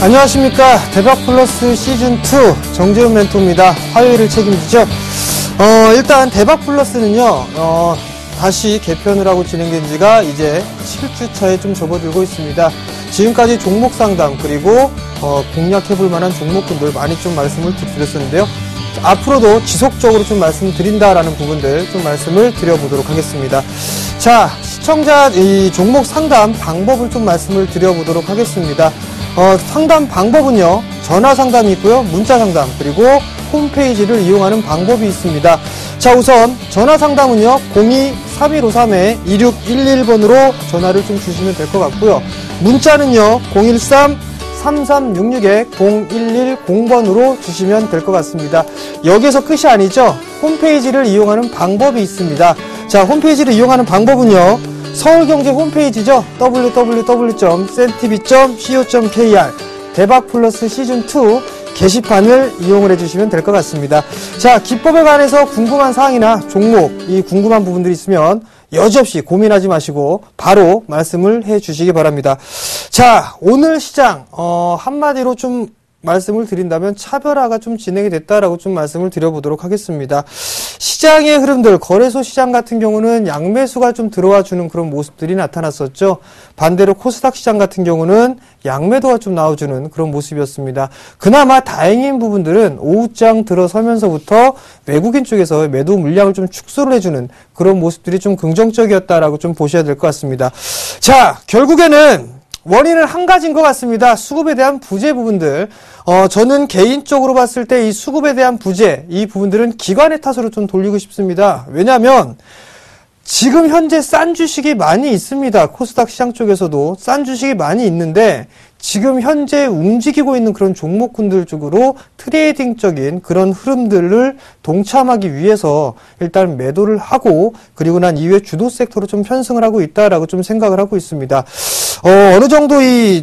안녕하십니까. 대박플러스 시즌2 정재훈 멘토입니다. 화요일을 책임지죠. 일단 대박플러스는요, 다시 개편을 하고 진행된 지가 이제 7주차에 좀 접어들고 있습니다. 지금까지 종목 상담, 그리고, 공략해볼 만한 종목군들 많이 좀 말씀을 드렸었는데요. 앞으로도 지속적으로 좀 말씀드린다라는 부분들 좀 말씀을 드려보도록 하겠습니다. 자, 시청자 이 종목 상담 방법을 좀 말씀을 드려보도록 하겠습니다. 상담 방법은요, 전화 상담이 있고요, 문자 상담, 그리고 홈페이지를 이용하는 방법이 있습니다. 자, 우선 전화 상담은요, 02-3153-2611번으로 전화를 좀 주시면 될 것 같고요. 문자는요, 013-3366-0110번으로 주시면 될 것 같습니다. 여기서 끝이 아니죠. 홈페이지를 이용하는 방법이 있습니다. 자, 홈페이지를 이용하는 방법은요, 서울경제 홈페이지죠. www.centtv.co.kr 대박플러스 시즌2 게시판을 이용을 해주시면 될 것 같습니다. 자, 기법에 관해서 궁금한 사항이나 종목, 이 궁금한 부분들이 있으면 여지없이 고민하지 마시고 바로 말씀을 해주시기 바랍니다. 자, 오늘 시장 한마디로 좀 말씀을 드린다면 차별화가 좀 진행이 됐다라고 좀 말씀을 드려보도록 하겠습니다. 시장의 흐름들, 거래소 시장 같은 경우는 양매수가 좀 들어와 주는 그런 모습들이 나타났었죠. 반대로 코스닥 시장 같은 경우는 양매도가 좀 나와주는 그런 모습이었습니다. 그나마 다행인 부분들은 오후장 들어서면서부터 외국인 쪽에서 매도 물량을 좀 축소를 해주는 그런 모습들이 좀 긍정적이었다라고 좀 보셔야 될 것 같습니다. 자, 결국에는 원인은 한 가지인 것 같습니다. 수급에 대한 부재 부분들. 저는 개인적으로 봤을 때 이 수급에 대한 부재, 이 부분들은 기관의 탓으로 좀 돌리고 싶습니다. 왜냐하면 지금 현재 싼 주식이 많이 있습니다. 코스닥 시장 쪽에서도 싼 주식이 많이 있는데 지금 현재 움직이고 있는 그런 종목군들 쪽으로 트레이딩적인 그런 흐름들을 동참하기 위해서 일단 매도를 하고, 그리고 난 이후에 주도 섹터로 좀 편승을 하고 있다라고 좀 생각을 하고 있습니다. 어느 정도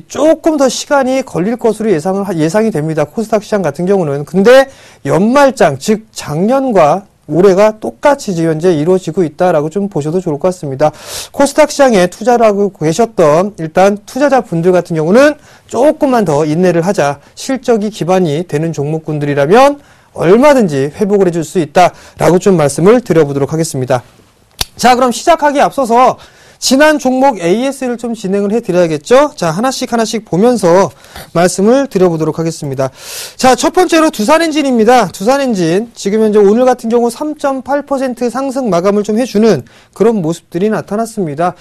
조금 더 시간이 걸릴 것으로 예상이 됩니다. 코스닥 시장 같은 경우는. 근데 연말장, 즉 작년과 올해가 똑같이 지금 현재 이루어지고 있다라고 좀 보셔도 좋을 것 같습니다. 코스닥 시장에 투자를 하고 계셨던 일단 투자자 분들 같은 경우는 조금만 더 인내를 하자. 실적이 기반이 되는 종목군들이라면 얼마든지 회복을 해줄 수 있다라고 좀 말씀을 드려보도록 하겠습니다. 자, 그럼 시작하기에 앞서서 지난 종목 AS를 좀 진행을 해드려야겠죠? 자, 하나씩 보면서 말씀을 드려보도록 하겠습니다. 자, 첫 번째로 두산엔진입니다. 두산엔진. 지금 현재 오늘 같은 경우 3.8% 상승 마감을 좀 해주는 그런 모습들이 나타났습니다.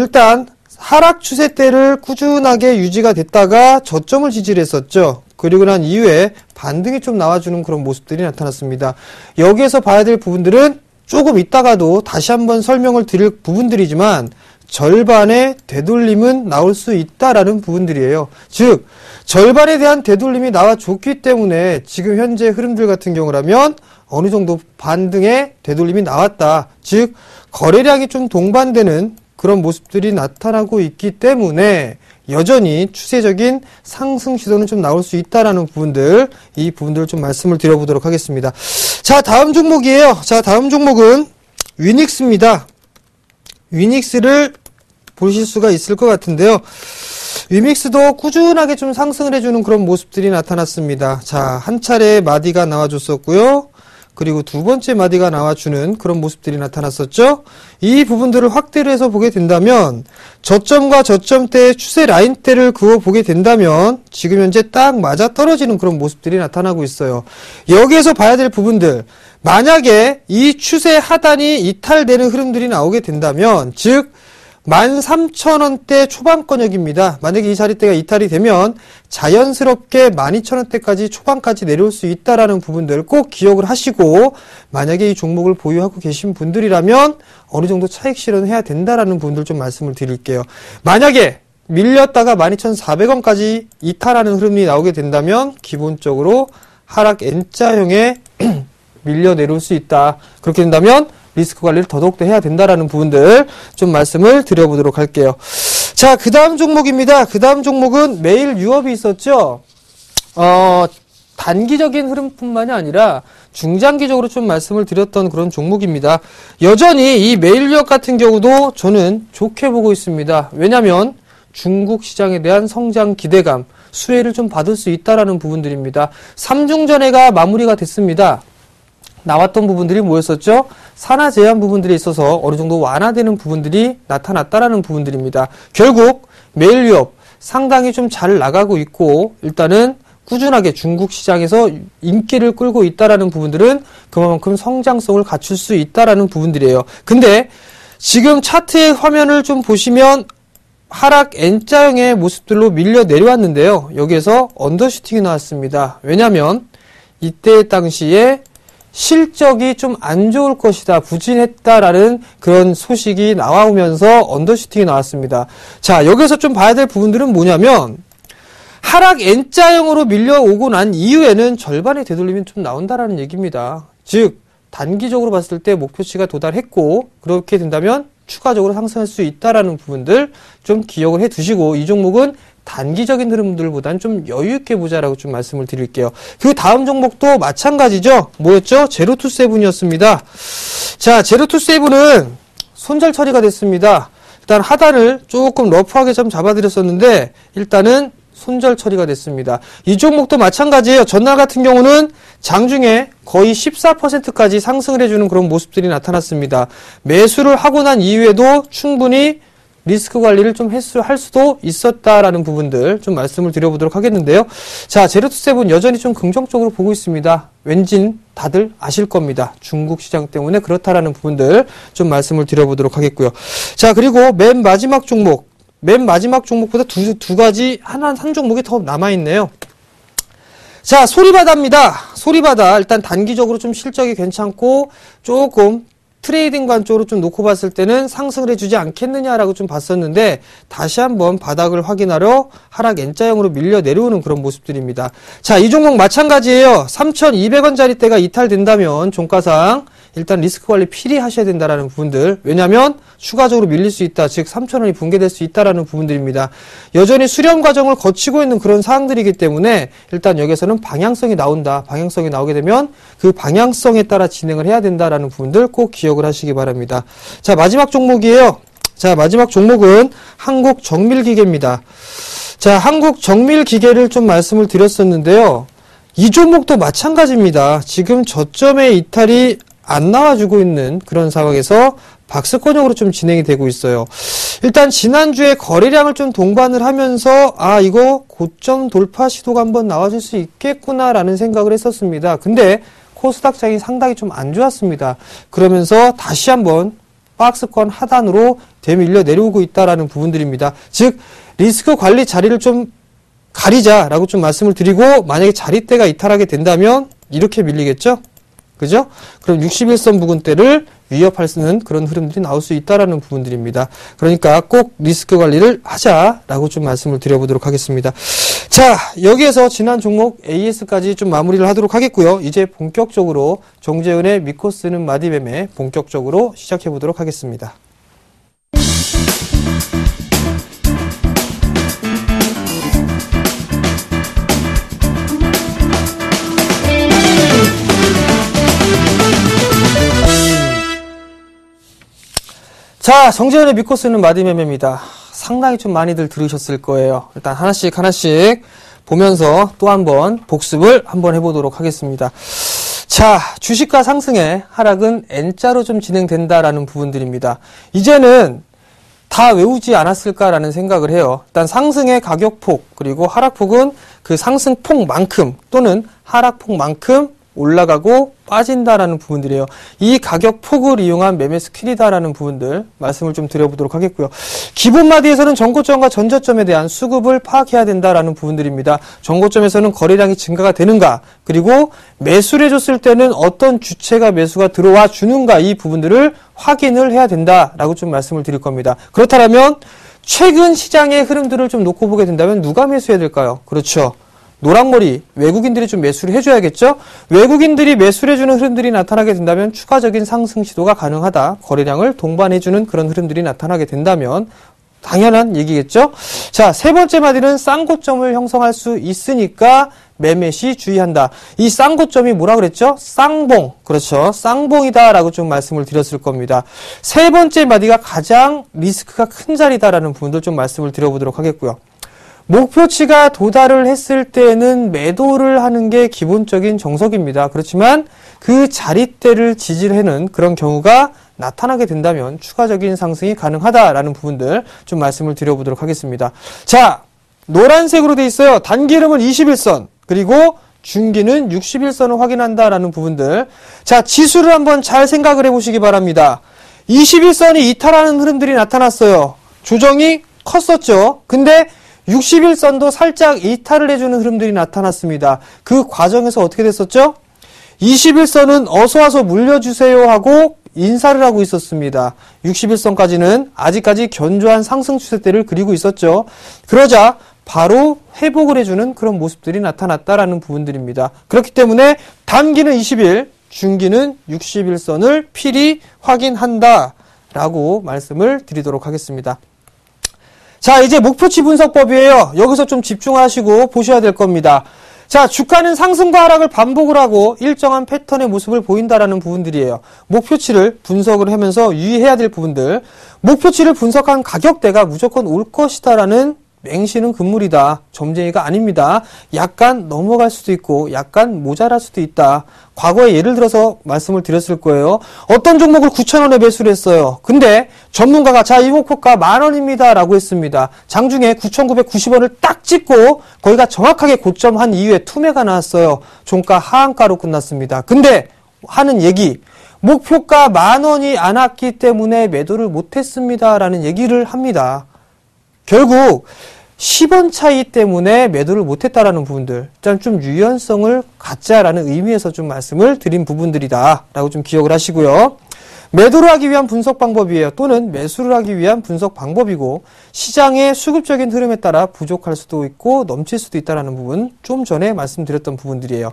일단, 하락 추세대를 꾸준하게 유지가 됐다가 저점을 지지를 했었죠. 그리고 난 이후에 반등이 좀 나와주는 그런 모습들이 나타났습니다. 여기에서 봐야 될 부분들은 조금 있다가도 다시 한번 설명을 드릴 부분들이지만 절반의 되돌림은 나올 수 있다라는 부분들이에요. 즉, 절반에 대한 되돌림이 나와줬기 때문에 지금 현재 흐름들 같은 경우라면 어느 정도 반등의 되돌림이 나왔다. 즉, 거래량이 좀 동반되는 그런 모습들이 나타나고 있기 때문에 여전히 추세적인 상승 시도는 좀 나올 수 있다라는 부분들, 이 부분들을 좀 말씀을 드려보도록 하겠습니다. 자, 다음 종목이에요. 자, 다음 종목은 위닉스입니다. 위닉스를 보실 수가 있을 것 같은데요. 위닉스도 꾸준하게 좀 상승을 해주는 그런 모습들이 나타났습니다. 자, 한 차례 마디가 나와줬었고요. 그리고 두 번째 마디가 나와주는 그런 모습들이 나타났었죠. 이 부분들을 확대를 해서 보게 된다면 저점과 저점대의 추세 라인대를 그어보게 된다면 지금 현재 딱 맞아떨어지는 그런 모습들이 나타나고 있어요. 여기에서 봐야 될 부분들, 만약에 이 추세 하단이 이탈되는 흐름들이 나오게 된다면, 즉 13,000원대 초반권역입니다. 만약에 이 자리대가 이탈이 되면 자연스럽게 12,000원대까지 초반까지 내려올 수 있다라는 부분들 꼭 기억을 하시고, 만약에 이 종목을 보유하고 계신 분들이라면 어느 정도 차익 실현을 해야 된다라는 부분들 좀 말씀을 드릴게요. 만약에 밀렸다가 12,400원까지 이탈하는 흐름이 나오게 된다면 기본적으로 하락 N자형에 밀려 내려올 수 있다. 그렇게 된다면 리스크 관리를 더더욱더 해야 된다라는 부분들 좀 말씀을 드려보도록 할게요. 자, 그 다음 종목입니다. 그 다음 종목은 매일 유업이 있었죠. 단기적인 흐름뿐만이 아니라 중장기적으로 좀 말씀을 드렸던 그런 종목입니다. 여전히 이 매일 유업 같은 경우도 저는 좋게 보고 있습니다. 왜냐하면 중국 시장에 대한 성장 기대감, 수혜를 좀 받을 수 있다라는 부분들입니다. 삼중전해가 마무리가 됐습니다. 나왔던 부분들이 뭐였었죠? 산하 제한 부분들이 있어서 어느 정도 완화되는 부분들이 나타났다라는 부분들입니다. 결국 매일 위협 상당히 좀 잘 나가고 있고 일단은 꾸준하게 중국 시장에서 인기를 끌고 있다라는 부분들은 그만큼 성장성을 갖출 수 있다라는 부분들이에요. 근데 지금 차트의 화면을 좀 보시면 하락 N자형의 모습들로 밀려 내려왔는데요. 여기에서 언더슈팅이 나왔습니다. 왜냐하면 이때 당시에 실적이 좀 안 좋을 것이다, 부진했다라는 그런 소식이 나오면서 언더슈팅이 나왔습니다. 자, 여기서 좀 봐야 될 부분들은 뭐냐면 하락 N자형으로 밀려오고 난 이후에는 절반의 되돌림이 좀 나온다라는 얘기입니다. 즉 단기적으로 봤을 때 목표치가 도달했고 그렇게 된다면 추가적으로 상승할 수 있다라는 부분들 좀 기억을 해 두시고 이 종목은 단기적인 흐름들보다는 좀 여유 있게 보자라고 좀 말씀을 드릴게요. 그 다음 종목도 마찬가지죠. 뭐였죠? 제로투세븐이었습니다. 자, 제로투세븐은 손절 처리가 됐습니다. 일단 하단을 조금 러프하게 좀 잡아드렸었는데 일단은 손절 처리가 됐습니다. 이 종목도 마찬가지예요. 전날 같은 경우는 장중에 거의 14%까지 상승을 해주는 그런 모습들이 나타났습니다. 매수를 하고 난 이후에도 충분히 리스크 관리를 좀 할 수도 있었다라는 부분들 좀 말씀을 드려보도록 하겠는데요. 자, 제로투세븐 여전히 좀 긍정적으로 보고 있습니다. 왠진 다들 아실 겁니다. 중국 시장 때문에 그렇다라는 부분들 좀 말씀을 드려보도록 하겠고요. 자, 그리고 맨 마지막 종목보다 두 가지 한 종목이 더 남아있네요. 자, 소리바다입니다. 소리바다 일단 단기적으로 좀 실적이 괜찮고 조금 트레이딩 관점으로 좀 놓고 봤을 때는 상승을 해주지 않겠느냐라고 좀 봤었는데 다시 한번 바닥을 확인하러 하락 N자형으로 밀려 내려오는 그런 모습들입니다. 자, 이 종목 마찬가지예요. 3,200원짜리대가 이탈된다면 종가상 일단 리스크 관리 필히 하셔야 된다라는 부분들. 왜냐하면 추가적으로 밀릴 수 있다. 즉 3,000원이 붕괴될 수 있다라는 부분들입니다. 여전히 수렴 과정을 거치고 있는 그런 사항들이기 때문에 일단 여기서는 방향성이 나온다. 방향성이 나오게 되면 그 방향성에 따라 진행을 해야 된다라는 부분들 꼭 기억을 하시기 바랍니다. 자, 마지막 종목이에요. 자, 마지막 종목은 한국정밀기계입니다. 자, 한국정밀기계를 좀 말씀을 드렸었는데요. 이 종목도 마찬가지입니다. 지금 저점의 이탈이 안 나와주고 있는 그런 상황에서 박스권형으로 좀 진행이 되고 있어요. 일단 지난주에 거래량을 좀 동반을 하면서 이거 고점 돌파 시도가 한번 나와줄 수 있겠구나라는 생각을 했었습니다. 근데 코스닥장이 상당히 좀 안 좋았습니다. 그러면서 다시 한번 박스권 하단으로 되밀려 내려오고 있다라는 부분들입니다. 즉 리스크 관리 자리를 좀 가리자라고 좀 말씀을 드리고 만약에 자리대가 이탈하게 된다면 이렇게 밀리겠죠? 그죠? 그럼 61선 부근대를 위협할 수 있는 그런 흐름들이 나올 수 있다라는 부분들입니다. 그러니까 꼭 리스크 관리를 하자라고 좀 말씀을 드려보도록 하겠습니다. 자, 여기에서 지난 종목 AS까지 좀 마무리를 하도록 하겠고요. 이제 본격적으로 정재은의 믿고 쓰는 마디매매 본격적으로 시작해 보도록 하겠습니다. 자, 정재현의 믿고 쓰는 마디매매입니다. 상당히 좀 많이들 들으셨을 거예요. 일단 하나씩 보면서 또 한번 복습을 한번 해보도록 하겠습니다. 자, 주식가 상승에 하락은 N자로 좀 진행된다라는 부분들입니다. 이제는 다 외우지 않았을까라는 생각을 해요. 일단 상승의 가격폭 그리고 하락폭은 그 상승폭만큼 또는 하락폭만큼 올라가고 빠진다라는 부분들이에요. 이 가격폭을 이용한 매매 스킬이다라는 부분들 말씀을 좀 드려보도록 하겠고요. 기본 마디에서는 전고점과 전저점에 대한 수급을 파악해야 된다라는 부분들입니다. 전고점에서는 거래량이 증가가 되는가, 그리고 매수를 해줬을 때는 어떤 주체가 매수가 들어와 주는가, 이 부분들을 확인을 해야 된다라고 좀 말씀을 드릴 겁니다. 그렇다면 최근 시장의 흐름들을 좀 놓고 보게 된다면 누가 매수해야 될까요? 그렇죠. 노랑머리 외국인들이 좀 매수를 해줘야겠죠. 외국인들이 매수를 해주는 흐름들이 나타나게 된다면 추가적인 상승 시도가 가능하다. 거래량을 동반해주는 그런 흐름들이 나타나게 된다면 당연한 얘기겠죠. 자, 세 번째 마디는 쌍고점을 형성할 수 있으니까 매매 시 주의한다. 이 쌍고점이 뭐라 그랬죠? 쌍봉. 그렇죠. 쌍봉이다라고 좀 말씀을 드렸을 겁니다. 세 번째 마디가 가장 리스크가 큰 자리다라는 부분들 좀 말씀을 드려보도록 하겠고요. 목표치가 도달을 했을 때는 매도를 하는 게 기본적인 정석입니다. 그렇지만 그 자릿대를 지지하는 그런 경우가 나타나게 된다면 추가적인 상승이 가능하다라는 부분들 좀 말씀을 드려보도록 하겠습니다. 자, 노란색으로 돼 있어요. 단기 흐름은 21선, 그리고 중기는 61선을 확인한다라는 부분들. 자, 지수를 한번 잘 생각을 해보시기 바랍니다. 21선이 이탈하는 흐름들이 나타났어요. 조정이 컸었죠. 근데 61선도 살짝 이탈을 해주는 흐름들이 나타났습니다. 그 과정에서 어떻게 됐었죠? 21선은 어서와서 물려주세요 하고 인사를 하고 있었습니다. 61선까지는 아직까지 견조한 상승 추세대를 그리고 있었죠. 그러자 바로 회복을 해주는 그런 모습들이 나타났다라는 부분들입니다. 그렇기 때문에 단기는 20일, 중기는 61선을 필히 확인한다라고 말씀을 드리도록 하겠습니다. 자, 이제 목표치 분석법이에요. 여기서 좀 집중하시고 보셔야 될 겁니다. 자, 주가는 상승과 하락을 반복을 하고 일정한 패턴의 모습을 보인다라는 부분들이에요. 목표치를 분석을 하면서 유의해야 될 부분들. 목표치를 분석한 가격대가 무조건 올 것이다라는 맹신은 금물이다. 점쟁이가 아닙니다. 약간 넘어갈 수도 있고 약간 모자랄 수도 있다. 과거에 예를 들어서 말씀을 드렸을 거예요. 어떤 종목을 9,000원에 매수를 했어요. 근데 전문가가 자, 이 목표가 10,000원입니다 라고 했습니다. 장중에 9,990원을 딱 찍고 거기가 정확하게 고점한 이후에 투매가 나왔어요. 종가 하한가로 끝났습니다. 근데 하는 얘기, 목표가 10,000원이 안 왔기 때문에 매도를 못했습니다 라는 얘기를 합니다. 결국 10원 차이 때문에 매도를 못했다라는 부분들, 일단 좀 유연성을 갖자라는 의미에서 좀 말씀을 드린 부분들이다라고 좀 기억을 하시고요. 매도를 하기 위한 분석 방법이에요. 또는 매수를 하기 위한 분석 방법이고, 시장의 수급적인 흐름에 따라 부족할 수도 있고 넘칠 수도 있다라는 부분, 좀 전에 말씀드렸던 부분들이에요.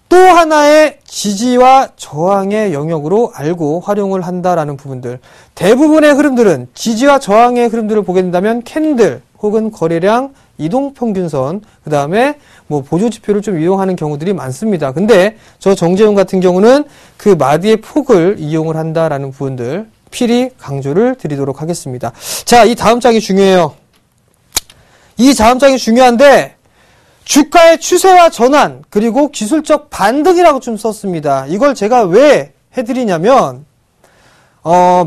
또 하나의 지지와 저항의 영역으로 알고 활용을 한다라는 부분들. 대부분의 흐름들은 지지와 저항의 흐름들을 보게 된다면 캔들 혹은 거래량, 이동평균선, 그 다음에 뭐 보조지표를 좀 이용하는 경우들이 많습니다. 근데 저 정재훈 같은 경우는 그 마디의 폭을 이용을 한다라는 부분들 필히 강조를 드리도록 하겠습니다. 자, 이 다음 장이 중요해요. 이 다음 장이 중요한데 주가의 추세와 전환, 그리고 기술적 반등이라고 좀 썼습니다. 이걸 제가 왜 해드리냐면,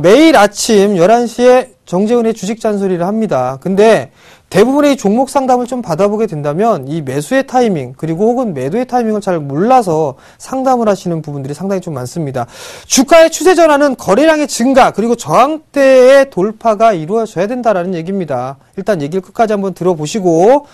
매일 아침 11시에 정재훈의 주식 잔소리를 합니다. 근데 대부분의 종목 상담을 좀 받아보게 된다면 이 매수의 타이밍, 그리고 혹은 매도의 타이밍을 잘 몰라서 상담을 하시는 부분들이 상당히 좀 많습니다. 주가의 추세 전환은 거래량의 증가, 그리고 저항대의 돌파가 이루어져야 된다라는 얘기입니다. 일단 얘기를 끝까지 한번 들어보시고,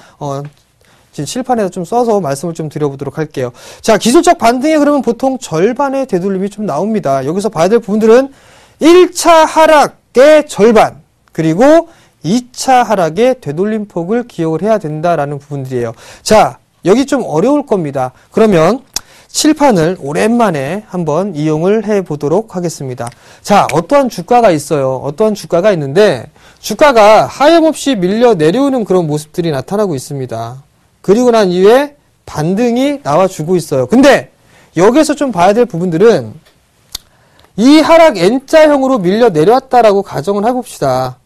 지금 칠판에서 좀 써서 말씀을 좀 드려보도록 할게요. 자, 기술적 반등의 흐름은 보통 절반의 되돌림이 좀 나옵니다. 여기서 봐야 될 부분들은 1차 하락의 절반, 그리고 2차 하락의 되돌림폭을 기억을 해야 된다라는 부분들이에요. 자, 여기 좀 어려울 겁니다. 그러면 칠판을 오랜만에 한번 이용을 해보도록 하겠습니다. 자, 어떠한 주가가 있어요. 어떠한 주가가 있는데 주가가 하염없이 밀려 내려오는 그런 모습들이 나타나고 있습니다. 그리고 난 이후에 반등이 나와주고 있어요. 근데 여기서 좀 봐야 될 부분들은 이 하락 N자형으로 밀려 내려왔다라고 가정을 해봅시다.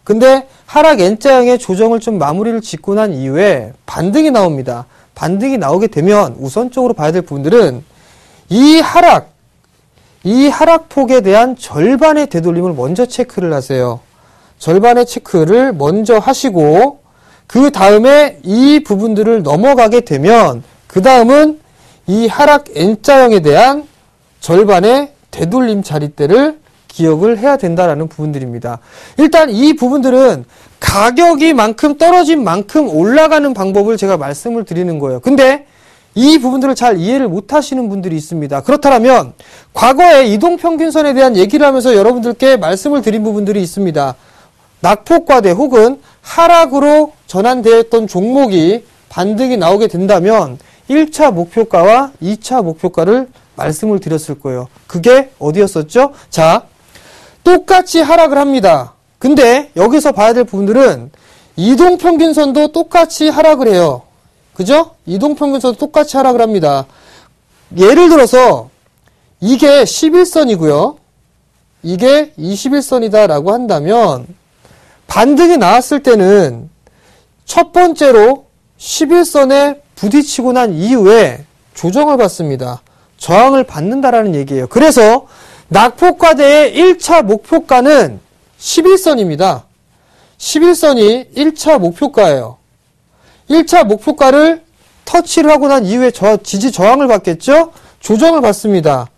근데 하락 N자형의 조정을 좀 마무리를 짓고 난 이후에 반등이 나옵니다. 반등이 나오게 되면 우선적으로 봐야 될 부분들은 이 하락폭에 대한 절반의 되돌림을 먼저 체크를 하세요. 절반의 체크를 먼저 하시고 그 다음에 이 부분들을 넘어가게 되면 그 다음은 이 하락 N자형에 대한 절반의 되돌림 자릿대를 기억을 해야 된다라는 부분들입니다. 일단 이 부분들은 가격이 만큼 떨어진 만큼 올라가는 방법을 제가 말씀을 드리는 거예요. 근데 이 부분들을 잘 이해를 못 하시는 분들이 있습니다. 그렇다면 과거에 이동평균선에 대한 얘기를 하면서 여러분들께 말씀을 드린 부분들이 있습니다. 낙폭과대 혹은 하락으로 전환되었던 종목이 반등이 나오게 된다면 1차 목표가와 2차 목표가를 말씀을 드렸을 거예요. 그게 어디였었죠? 자, 똑같이 하락을 합니다. 근데 여기서 봐야 될 부분들은 이동평균선도 똑같이 하락을 해요. 그죠? 이동평균선도 똑같이 하락을 합니다. 예를 들어서 이게 11선이고요. 이게 21선이다 라고 한다면 반등이 나왔을 때는 첫 번째로 11선에 부딪히고 난 이후에 조정을 받습니다. 저항을 받는다라는 얘기예요. 그래서 낙폭과대의 1차 목표가는 11선입니다. 11선이 1차 목표가예요. 1차 목표가를 터치를 하고 난 이후에 지지 저항을 받겠죠? 조정을 받습니다.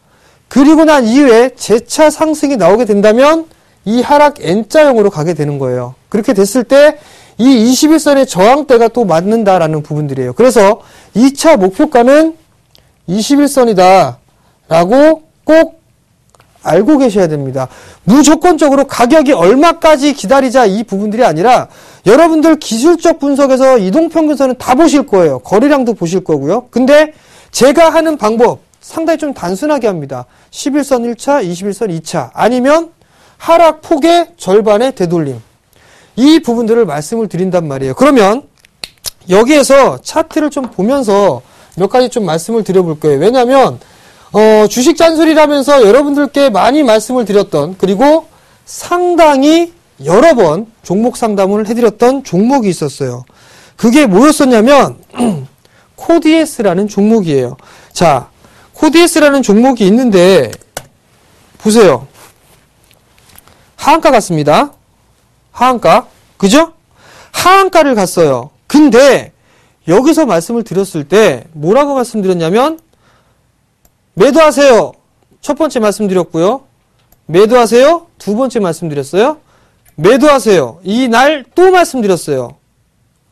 그리고 난 이후에 재차 상승이 나오게 된다면 이 하락 N자형으로 가게 되는 거예요. 그렇게 됐을 때 이 21선의 저항대가 또 맞는다라는 부분들이에요. 그래서 2차 목표가는 21선이다 라고 꼭 알고 계셔야 됩니다. 무조건적으로 가격이 얼마까지 기다리자 이 부분들이 아니라 여러분들 기술적 분석에서 이동평균선은 다 보실 거예요. 거래량도 보실 거고요. 근데 제가 하는 방법 상당히 좀 단순하게 합니다. 11선 1차, 21선 2차 아니면 하락폭의 절반의 되돌림. 이 부분들을 말씀을 드린단 말이에요. 그러면 여기에서 차트를 좀 보면서 몇 가지 좀 말씀을 드려볼 거예요. 왜냐하면 주식 잔소리라면서 여러분들께 많이 말씀을 드렸던 그리고 상당히 여러 번 종목 상담을 해드렸던 종목이 있었어요. 그게 뭐였었냐면 코디에스라는 종목이에요. 자, 코디에스라는 종목이 있는데 보세요. 하한가 같습니다. 하한가. 그죠? 하한가를 갔어요. 근데 여기서 말씀을 드렸을 때 뭐라고 말씀드렸냐면 매도하세요. 첫 번째 말씀드렸고요. 매도하세요. 두 번째 말씀드렸어요. 매도하세요. 이 날 또 말씀드렸어요.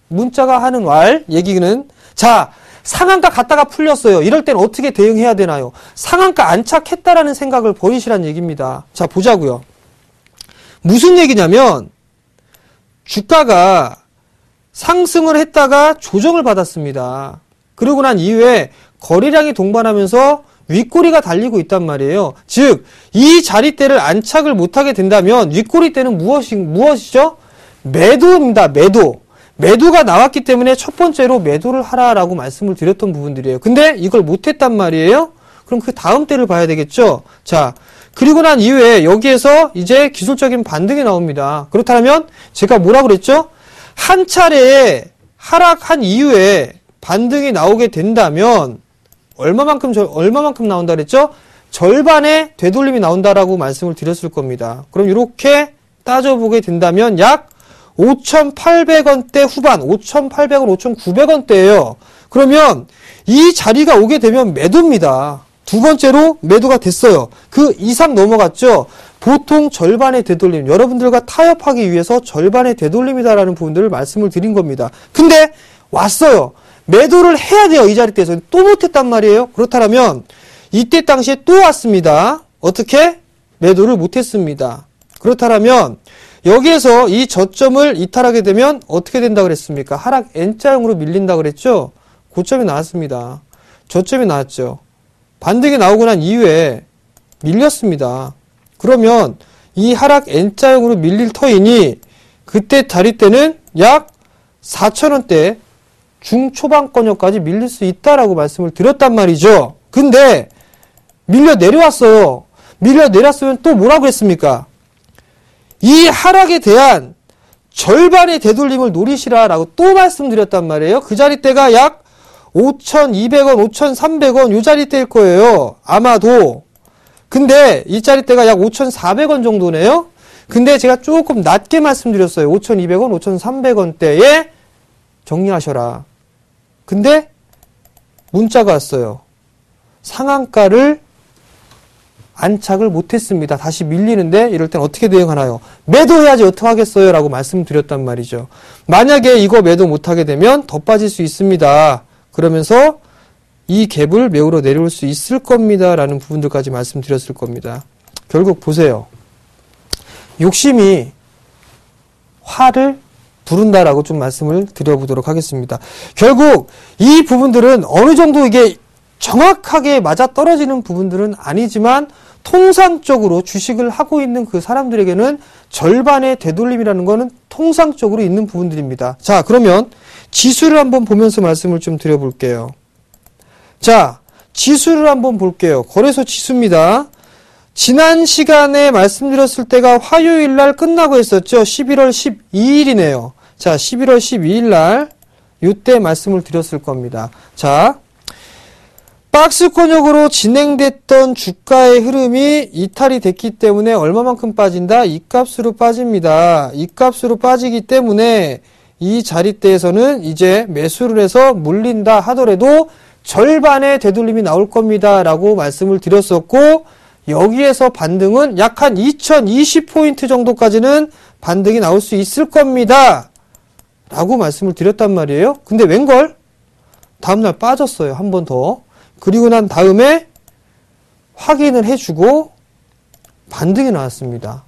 문자가 하는 왈 얘기는 자 상한가 갔다가 풀렸어요. 이럴 땐 어떻게 대응해야 되나요? 상한가 안착했다라는 생각을 버리시란 얘기입니다. 자 보자고요. 무슨 얘기냐면 주가가 상승을 했다가 조정을 받았습니다. 그러고 난 이후에 거래량이 동반하면서 윗꼬리가 달리고 있단 말이에요. 즉, 이 자리대를 안착을 못하게 된다면 윗꼬리대는 무엇이죠? 매도입니다. 매도. 매도가 나왔기 때문에 첫 번째로 매도를 하라라고 말씀을 드렸던 부분들이에요. 근데 이걸 못했단 말이에요. 그럼 그 다음 때를 봐야 되겠죠? 자, 그리고 난 이후에 여기에서 이제 기술적인 반등이 나옵니다. 그렇다면 제가 뭐라고 그랬죠? 한 차례에 하락한 이후에 반등이 나오게 된다면 얼마만큼 나온다 그랬죠? 절반의 되돌림이 나온다라고 말씀을 드렸을 겁니다. 그럼 이렇게 따져보게 된다면 약 5,800원대 후반, 5,800원, 5,900원대예요. 그러면 이 자리가 오게 되면 매도입니다. 두 번째로 매도가 됐어요. 그 이상 넘어갔죠? 보통 절반의 되돌림, 여러분들과 타협하기 위해서 절반의 되돌림이다라는 부분들을 말씀을 드린 겁니다. 근데 왔어요. 매도를 해야 돼요. 이 자리대에서. 또 못했단 말이에요. 그렇다면 이때 당시에 또 왔습니다. 어떻게? 매도를 못했습니다. 그렇다면 여기에서 이 저점을 이탈하게 되면 어떻게 된다 그랬습니까? 하락 N자형으로 밀린다 그랬죠? 고점이 나왔습니다. 저점이 나왔죠. 반등이 나오고 난 이후에 밀렸습니다. 그러면 이 하락 N자형으로 밀릴 터이니 그때 자리대는 약 4,000원대 중초반권역까지 밀릴 수 있다라고 말씀을 드렸단 말이죠. 근데 밀려 내려왔어요. 밀려 내렸으면 또 뭐라고 했습니까? 이 하락에 대한 절반의 되돌림을 노리시라라고 또 말씀드렸단 말이에요. 그 자리대가 약 5,200원, 5,300원 요 자리대일 거예요. 아마도. 근데 이 자리대가 약 5,400원 정도네요. 근데 제가 조금 낮게 말씀드렸어요. 5,200원, 5,300원대에 정리하셔라. 근데 문자가 왔어요. 상한가를 안착을 못했습니다. 다시 밀리는데 이럴 땐 어떻게 대응하나요? 매도해야지 어떡하겠어요? 라고 말씀드렸단 말이죠. 만약에 이거 매도 못하게 되면 더 빠질 수 있습니다. 그러면서 이 갭을 메우러 내려올 수 있을 겁니다. 라는 부분들까지 말씀드렸을 겁니다. 결국 보세요. 욕심이 화를 부른다라고 좀 말씀을 드려보도록 하겠습니다. 결국 이 부분들은 어느 정도 이게 정확하게 맞아떨어지는 부분들은 아니지만 통상적으로 주식을 하고 있는 그 사람들에게는 절반의 되돌림이라는 것은 통상적으로 있는 부분들입니다. 자, 그러면 지수를 한번 보면서 말씀을 좀 드려볼게요. 자, 지수를 한번 볼게요. 거래소 지수입니다. 지난 시간에 말씀드렸을 때가 화요일 날 끝나고 했었죠. 11월 12일이네요. 자, 11월 12일 날 이때 말씀을 드렸을 겁니다. 자, 박스권역으로 진행됐던 주가의 흐름이 이탈이 됐기 때문에 얼마만큼 빠진다? 이 값으로 빠집니다. 이 값으로 빠지기 때문에 이 자리대에서는 이제 매수를 해서 물린다 하더라도 절반의 되돌림이 나올 겁니다. 라고 말씀을 드렸었고, 여기에서 반등은 약 한 2020포인트 정도까지는 반등이 나올 수 있을 겁니다. 라고 말씀을 드렸단 말이에요. 근데 웬걸? 다음날 빠졌어요. 한 번 더. 그리고 난 다음에 확인을 해주고 반등이 나왔습니다.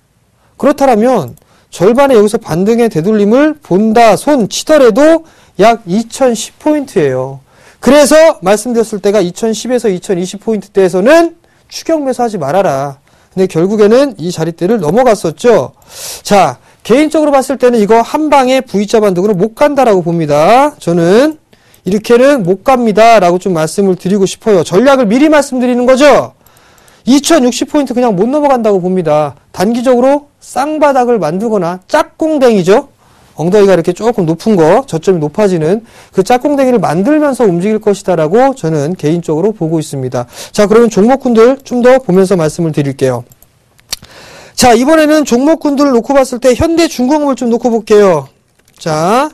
그렇다면 절반의 여기서 반등의 되돌림을 본다 손 치더라도 약 2010포인트예요. 그래서 말씀드렸을 때가 2010에서 2020포인트대에서는 추격 매수하지 말아라. 근데 결국에는 이 자리대를 넘어갔었죠. 자, 개인적으로 봤을 때는 이거 한 방에 V자 반등으로 못 간다라고 봅니다. 저는 이렇게는 못 갑니다. 라고 좀 말씀을 드리고 싶어요. 전략을 미리 말씀드리는 거죠. 2060포인트 그냥 못 넘어간다고 봅니다. 단기적으로 쌍바닥을 만들거나 짝꿍댕이죠. 엉덩이가 이렇게 조금 높은 거, 저점이 높아지는 그 짝꿍댕이를 만들면서 움직일 것이다 라고 저는 개인적으로 보고 있습니다. 자, 그러면 종목군들 좀 더 보면서 말씀을 드릴게요. 자, 이번에는 종목군들을 놓고 봤을 때 현대중공업을 좀 놓고 볼게요. 자,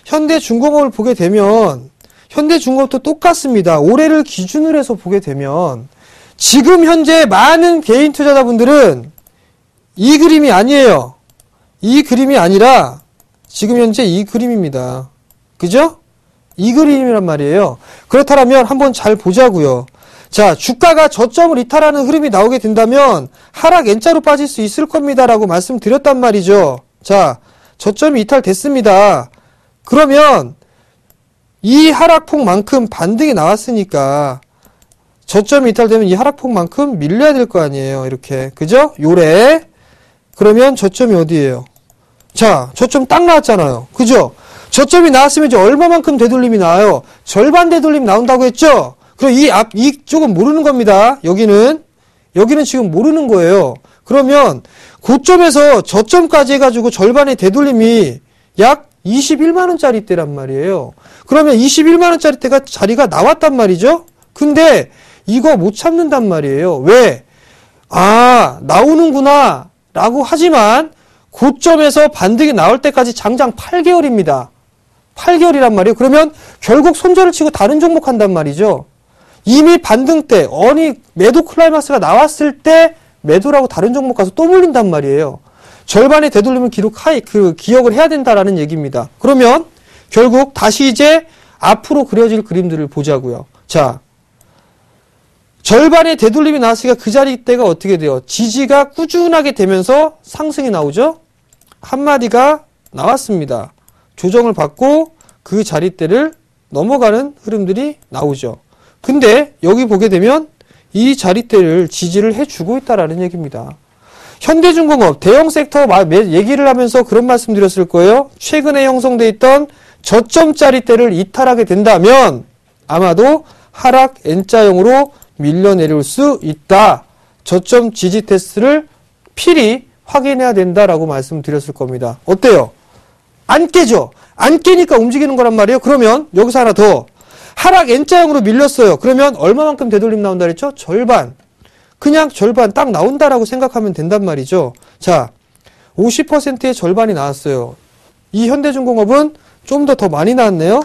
현대중공업을 보게 되면 현대중공업도 똑같습니다. 올해를 기준으로 해서 보게 되면 지금 현재 많은 개인 투자자분들은 이 그림이 아니에요. 이 그림이 아니라 지금 현재 이 그림입니다. 그죠? 이 그림이란 말이에요. 그렇다면 한번 잘 보자고요. 자, 주가가 저점을 이탈하는 흐름이 나오게 된다면 하락 N자로 빠질 수 있을 겁니다. 라고 말씀드렸단 말이죠. 자, 저점이 이탈됐습니다. 그러면 이 하락폭만큼 반등이 나왔으니까 저점이 이탈되면 이 하락폭만큼 밀려야 될 거 아니에요. 이렇게. 그죠? 요래. 그러면 저점이 어디예요? 자, 저점 딱 나왔잖아요. 그죠? 저점이 나왔으면 이제 얼마만큼 되돌림이 나와요? 절반 되돌림 나온다고 했죠? 그럼 이쪽은 모르는 겁니다. 여기는 지금 모르는 거예요. 그러면 고점에서 저점까지 해가지고 절반의 되돌림이 약 21만원짜리 대란 말이에요. 그러면 21만원짜리 대가 자리가 나왔단 말이죠? 근데 이거 못 참는단 말이에요. 왜? 아, 나오는구나 라고 하지만 고점에서 반등이 나올 때까지 장장 8개월입니다. 8개월이란 말이에요. 그러면 결국 손절을 치고 다른 종목 한단 말이죠. 이미 반등 때, 매도 클라이막스가 나왔을 때 매도라고 다른 종목 가서 또 물린단 말이에요. 절반의 되돌림을 기억을 해야 된다라는 얘기입니다. 그러면 결국 다시 이제 앞으로 그려질 그림들을 보자고요. 자, 절반의 되돌림이 나왔으니까 그 자리대가 어떻게 돼요? 지지가 꾸준하게 되면서 상승이 나오죠? 한마디가 나왔습니다. 조정을 받고 그 자리대를 넘어가는 흐름들이 나오죠. 근데 여기 보게 되면 이 자리대를 지지를 해주고 있다라는 얘기입니다. 현대중공업, 대형 섹터 얘기를 하면서 그런 말씀 드렸을 거예요. 최근에 형성돼 있던 저점짜리대를 이탈하게 된다면 아마도 하락 N자형으로 밀려 내려올 수 있다. 저점 지지 테스트를 필히 확인해야 된다라고 말씀드렸을 겁니다. 어때요? 안 깨죠? 안 깨니까 움직이는 거란 말이에요. 그러면 여기서 하나 더. 하락 N자형으로 밀렸어요. 그러면 얼마만큼 되돌림 나온다 그랬죠? 절반. 그냥 절반 딱 나온다라고 생각하면 된단 말이죠. 자, 50%의 절반이 나왔어요. 이 현대중공업은 좀 더 많이 나왔네요.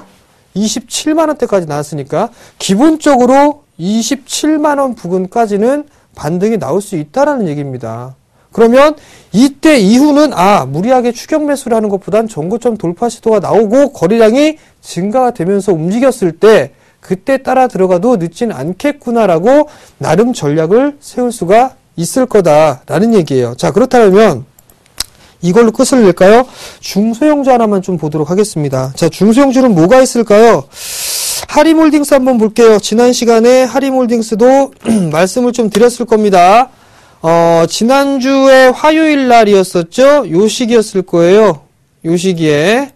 27만원대까지 나왔으니까 기본적으로 27만원 부근까지는 반등이 나올 수 있다라는 얘기입니다. 그러면 이때 이후는 무리하게 추격 매수를 하는 것보단 전고점 돌파 시도가 나오고 거래량이 증가가 되면서 움직였을 때 그때 따라 들어가도 늦진 않겠구나라고 나름 전략을 세울 수가 있을 거다라는 얘기예요. 자, 그렇다면 이걸로 끝을 낼까요? 중소형주 하나만 좀 보도록 하겠습니다. 자, 중소형주는 뭐가 있을까요? 하림홀딩스 한번 볼게요. 지난 시간에 하림홀딩스도 말씀을 좀 드렸을 겁니다. 지난주에 화요일 날이었었죠? 요 시기였을 거예요. 요 시기에.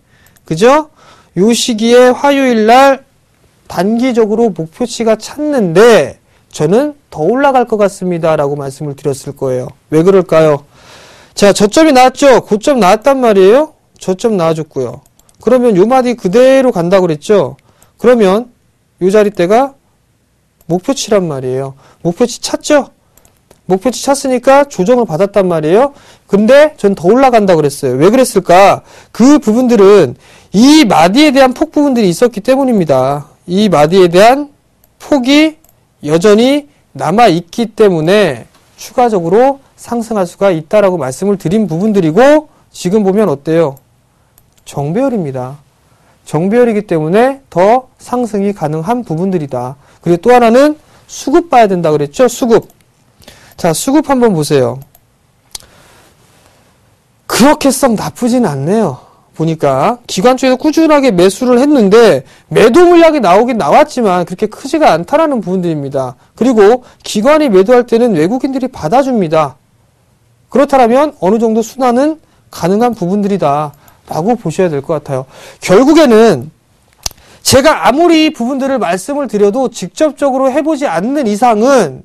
그죠? 요 시기에 화요일 날 단기적으로 목표치가 찼는데 저는 더 올라갈 것 같습니다. 라고 말씀을 드렸을 거예요. 왜 그럴까요? 자, 저점이 나왔죠? 고점 나왔단 말이에요? 저점 나와줬고요. 그러면 요 마디 그대로 간다고 그랬죠? 그러면 요 자리대가 목표치란 말이에요. 목표치 찾죠? 목표치 찾으니까 조정을 받았단 말이에요. 근데 전 더 올라간다고 그랬어요. 왜 그랬을까? 그 부분들은 이 마디에 대한 폭 부분들이 있었기 때문입니다. 이 마디에 대한 폭이 여전히 남아있기 때문에 추가적으로 상승할 수가 있다라고 말씀을 드린 부분들이고, 지금 보면 어때요? 정배열입니다. 정배열이기 때문에 더 상승이 가능한 부분들이다. 그리고 또 하나는 수급 봐야 된다 그랬죠? 수급. 자, 수급 한번 보세요. 그렇게 썩 나쁘진 않네요. 보니까 기관 쪽에서 꾸준하게 매수를 했는데 매도 물량이 나오긴 나왔지만 그렇게 크지가 않다라는 부분들입니다. 그리고 기관이 매도할 때는 외국인들이 받아줍니다. 그렇다면 어느 정도 순환은 가능한 부분들이다 라고 보셔야 될 것 같아요. 결국에는 제가 아무리 이 부분들을 말씀을 드려도 직접적으로 해보지 않는 이상은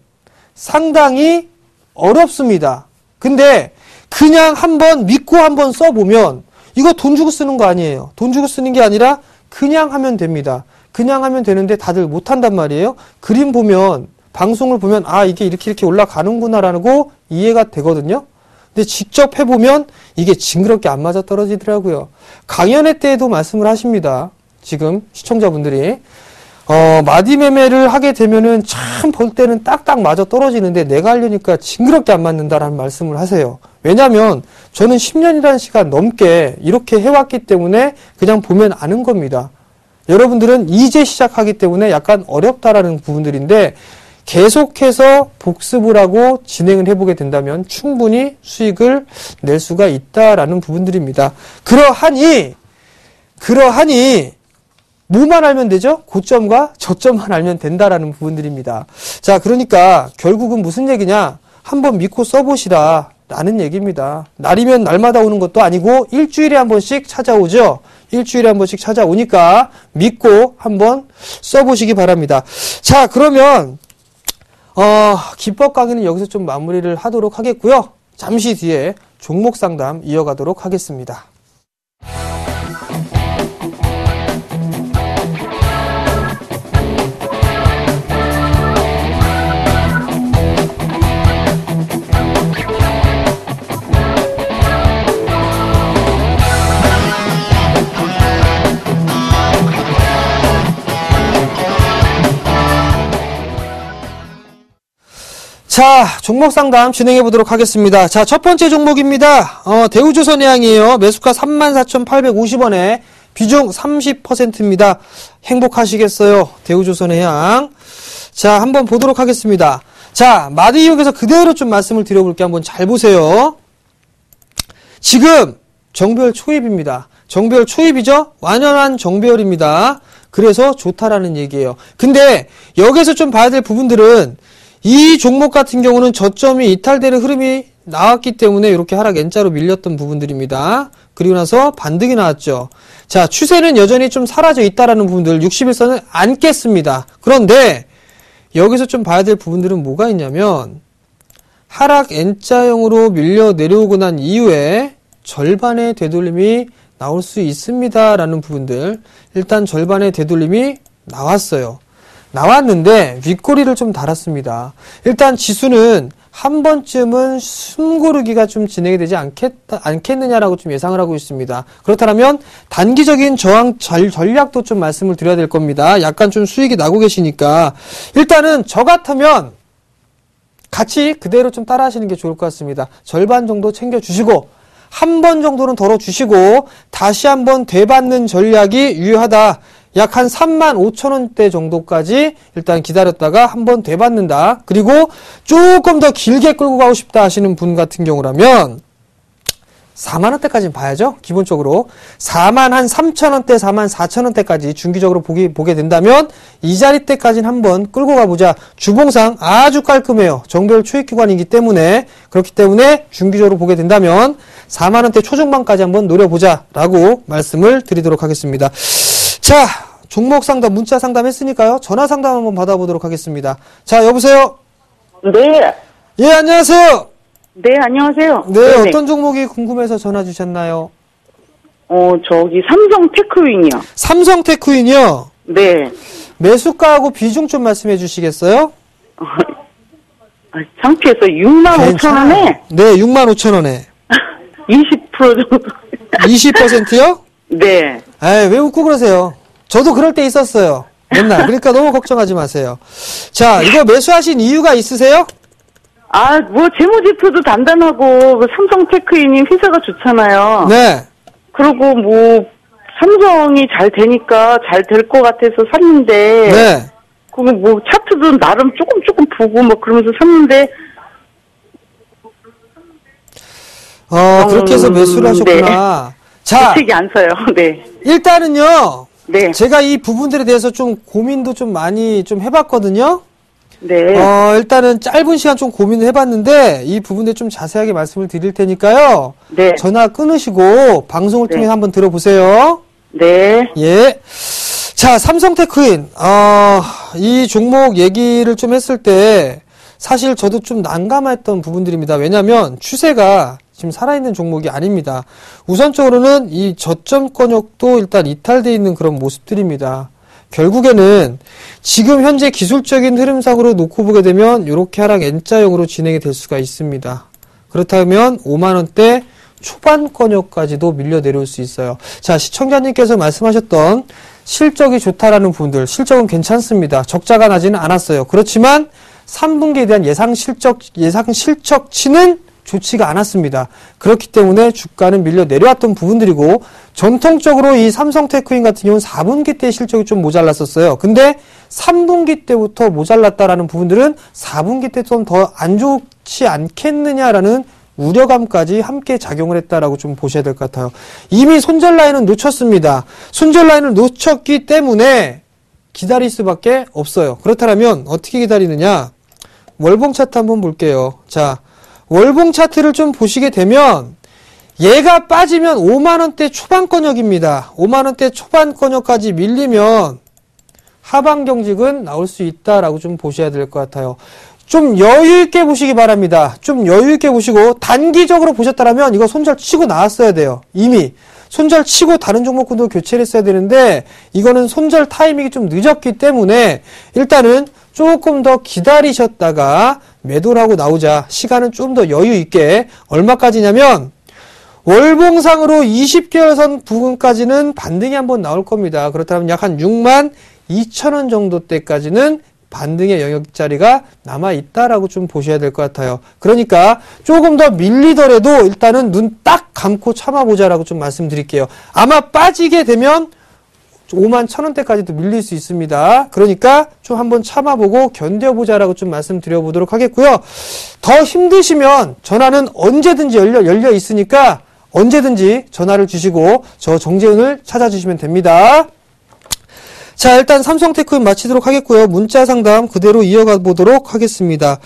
상당히 어렵습니다. 근데 그냥 한번 믿고 한번 써보면 이거 돈 주고 쓰는 거 아니에요. 돈 주고 쓰는 게 아니라 그냥 하면 됩니다. 그냥 하면 되는데 다들 못한단 말이에요. 그림 보면, 방송을 보면 아 이게 이렇게 올라가는구나 라고 이해가 되거든요. 근데 직접 해보면 이게 징그럽게 안 맞아 떨어지더라고요. 강연회 때에도 말씀을 하십니다. 지금 시청자분들이 마디 매매를 하게 되면은 참 볼 때는 딱딱 맞아 떨어지는데 내가 하려니까 징그럽게 안 맞는다라는 말씀을 하세요. 왜냐하면 저는 10년이라는 시간 넘게 이렇게 해왔기 때문에 그냥 보면 아는 겁니다. 여러분들은 이제 시작하기 때문에 약간 어렵다라는 부분들인데 계속해서 복습을 하고 진행을 해보게 된다면 충분히 수익을 낼 수가 있다라는 부분들입니다. 그러하니 뭐만 알면 되죠? 고점과 저점만 알면 된다라는 부분들입니다. 자, 그러니까 결국은 무슨 얘기냐? 한번 믿고 써보시라 라는 얘기입니다. 날이면 날마다 오는 것도 아니고 일주일에 한 번씩 찾아오죠? 일주일에 한 번씩 찾아오니까 믿고 한번 써보시기 바랍니다. 자, 그러면 기법 강의는 여기서 좀 마무리를 하도록 하겠고요. 잠시 뒤에 종목 상담 이어가도록 하겠습니다. 자, 종목 상담 진행해 보도록 하겠습니다. 자, 첫 번째 종목입니다. 대우조선해양이에요. 매수가 34,850원에 비중 30%입니다. 행복하시겠어요? 대우조선해양. 자, 한번 보도록 하겠습니다. 자, 마디 이용해서 그대로 좀 말씀을 드려볼게요. 한번 잘 보세요. 지금 정배열 초입입니다. 정배열 초입이죠? 완연한 정배열입니다. 그래서 좋다라는 얘기예요. 근데 여기서 좀 봐야 될 부분들은 이 종목 같은 경우는 저점이 이탈되는 흐름이 나왔기 때문에 이렇게 하락 N자로 밀렸던 부분들입니다. 그리고 나서 반등이 나왔죠. 자, 추세는 여전히 좀 사라져 있다라는 부분들 61선은 안 깼습니다. 그런데 여기서 좀 봐야 될 부분들은 뭐가 있냐면 하락 N자형으로 밀려 내려오고 난 이후에 절반의 되돌림이 나올 수 있습니다라는 부분들, 일단 절반의 되돌림이 나왔어요. 나왔는데 윗꼬리를 좀 달았습니다. 일단 지수는 한 번쯤은 숨고르기가 좀 진행이 되지 않겠느냐라고 좀 예상을 하고 있습니다. 그렇다면 단기적인 저항 전략도 좀 말씀을 드려야 될 겁니다. 약간 좀 수익이 나고 계시니까 일단은 저 같으면 같이 그대로 좀 따라 하시는 게 좋을 것 같습니다. 절반 정도 챙겨주시고 한 번 정도는 덜어주시고 다시 한번 되받는 전략이 유효하다. 약 한 35,000원대 정도까지 일단 기다렸다가 한번 되받는다. 그리고 조금 더 길게 끌고 가고 싶다 하시는 분 같은 경우라면 4만원대까지는 봐야죠. 기본적으로 43,000원대, 44,000원대까지 중기적으로 보게 된다면 이 자리대까지는 한번 끌고 가보자. 주봉상 아주 깔끔해요. 정배열 초입기관이기 때문에, 그렇기 때문에 중기적으로 보게 된다면 4만원대 초중반까지 한번 노려보자 라고 말씀을 드리도록 하겠습니다. 자, 종목 상담, 문자 상담 했으니까요. 전화 상담 한번 받아보도록 하겠습니다. 자, 여보세요? 네. 예, 안녕하세요. 네, 안녕하세요. 네, 네네. 어떤 종목이 궁금해서 전화 주셨나요? 저기 삼성 테크윈이요. 삼성 테크윈이요? 네. 매수가하고 비중 좀 말씀해 주시겠어요? 창피해서 65,000원에? 네, 65,000원에. 20% 정도. 20%요? 네. 에이, 왜 웃고 그러세요? 저도 그럴 때 있었어요. 맨날. 그러니까 너무 걱정하지 마세요. 자, 이거 매수하신 이유가 있으세요? 재무제표도 단단하고, 삼성 테크윈이 회사가 좋잖아요. 네. 그리고 삼성이 잘 되니까 잘 될 것 같아서 샀는데. 네. 그리고 차트도 나름 조금 보고 그러면서 샀는데. 그렇게 해서 매수를 하셨구나. 네. 자. 책이 안 서요. 네. 일단은요. 네. 제가 이 부분들에 대해서 좀 고민도 좀 많이 좀 해봤거든요. 네. 일단은 짧은 시간 좀 고민을 해봤는데, 이 부분에 좀 자세하게 말씀을 드릴 테니까요. 네. 전화 끊으시고, 방송을 통해 한번 들어보세요. 네. 예. 자, 삼성테크인. 이 종목 얘기를 좀 했을 때, 사실 저도 좀 난감했던 부분들입니다. 왜냐면, 추세가 지금 살아있는 종목이 아닙니다. 우선적으로는 이 저점권역도 일단 이탈되어 있는 그런 모습들입니다. 결국에는 지금 현재 기술적인 흐름상으로 놓고 보게 되면 이렇게 하락 N자형으로 진행이 될 수가 있습니다. 그렇다면 5만원대 초반권역까지도 밀려 내려올 수 있어요. 자, 시청자님께서 말씀하셨던 실적이 좋다라는 부분들, 실적은 괜찮습니다. 적자가 나지는 않았어요. 그렇지만 3분기에 대한 예상 실적치는 좋지가 않았습니다. 그렇기 때문에 주가는 밀려 내려왔던 부분들이고, 전통적으로 이 삼성테크인 같은 경우는 4분기 때 실적이 좀 모자랐었어요. 근데 3분기 때부터 모자랐다라는 부분들은 4분기 때 좀 더 안 좋지 않겠느냐라는 우려감까지 함께 작용을 했다라고 좀 보셔야 될 것 같아요. 이미 손절 라인은 놓쳤습니다. 손절 라인을 놓쳤기 때문에 기다릴 수밖에 없어요. 그렇다면 어떻게 기다리느냐? 월봉 차트 한번 볼게요. 자, 월봉 차트를 좀 보시게 되면 얘가 빠지면 5만원대 초반권역입니다. 5만원대 초반권역까지 밀리면 하방 경직은 나올 수 있다라고 좀 보셔야 될 것 같아요. 좀 여유있게 보시기 바랍니다. 좀 여유있게 보시고, 단기적으로 보셨다면 이거 손절 치고 나왔어야 돼요. 이미 손절 치고 다른 종목군도 교체를 했어야 되는데, 이거는 손절 타이밍이 좀 늦었기 때문에 일단은 조금 더 기다리셨다가 매도를 하고 나오자. 시간은 좀 더 여유 있게, 얼마까지냐면 월봉상으로 20개월선 부근까지는 반등이 한번 나올 겁니다. 그렇다면 약 한 62,000원 정도 때까지는 반등의 영역자리가 남아있다라고 좀 보셔야 될 것 같아요. 그러니까 조금 더 밀리더라도 일단은 눈 딱 감고 참아보자라고 좀 말씀드릴게요. 아마 빠지게 되면 51,000원대까지도 밀릴 수 있습니다. 그러니까 좀 한번 참아보고 견뎌보자라고 좀 말씀드려보도록 하겠고요. 더 힘드시면 전화는 언제든지 열려 있으니까 언제든지 전화를 주시고 저 정재훈을 찾아주시면 됩니다. 자, 일단 삼성테크인 마치도록 하겠고요. 문자 상담 그대로 이어가 보도록 하겠습니다.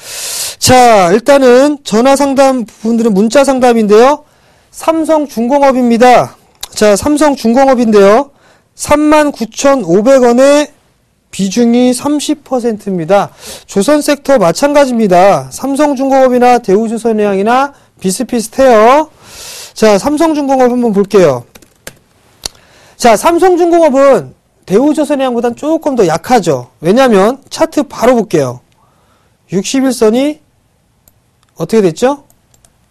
자, 일단은 전화 상담 부분들은 문자 상담인데요. 삼성중공업입니다. 자, 삼성중공업인데요. 39,500원에 비중이 30%입니다. 조선섹터 마찬가지입니다. 삼성중공업이나 대우조선해양이나 비슷비슷해요. 자, 삼성중공업 한번 볼게요. 자, 삼성중공업은 대우조선해양보단 조금 더 약하죠. 왜냐하면 차트 바로 볼게요. 61선이 어떻게 됐죠?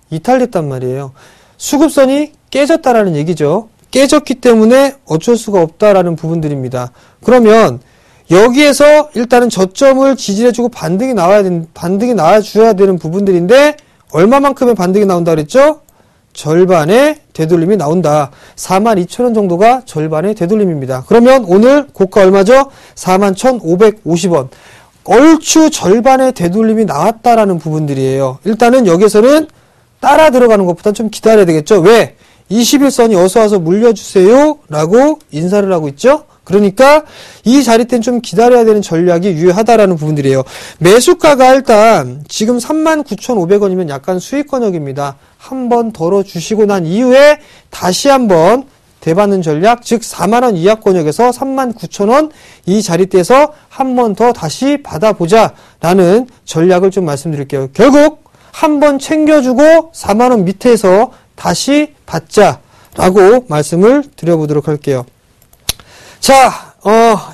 이탈됐단 말이에요. 수급선이 깨졌다라는 얘기죠. 깨졌기 때문에 어쩔 수가 없다라는 부분들입니다. 그러면 여기에서 일단은 저점을 지지해주고 반등이 나와줘야 되는 부분들인데 얼마만큼의 반등이 나온다 그랬죠? 절반의 되돌림이 나온다. 42,000원 정도가 절반의 되돌림입니다. 그러면 오늘 고가 얼마죠? 41,550원. 얼추 절반의 되돌림이 나왔다라는 부분들이에요. 일단은 여기서는 따라 들어가는 것보다 좀 기다려야 되겠죠. 왜? 21선이 어서와서 물려주세요 라고 인사를 하고 있죠. 그러니까 이 자리 때는 좀 기다려야 되는 전략이 유효하다라는 부분들이에요. 매수가가 일단 지금 39,500원이면 약간 수익권역입니다. 한번 덜어주시고 난 이후에 다시 한번 대받는 전략, 즉 4만원 이하권역에서 39,000원 이 자리대에서 한 번 더 다시 받아보자 라는 전략을 좀 말씀드릴게요. 결국 한 번 챙겨주고 4만원 밑에서 다시 받자 라고 말씀을 드려보도록 할게요. 자,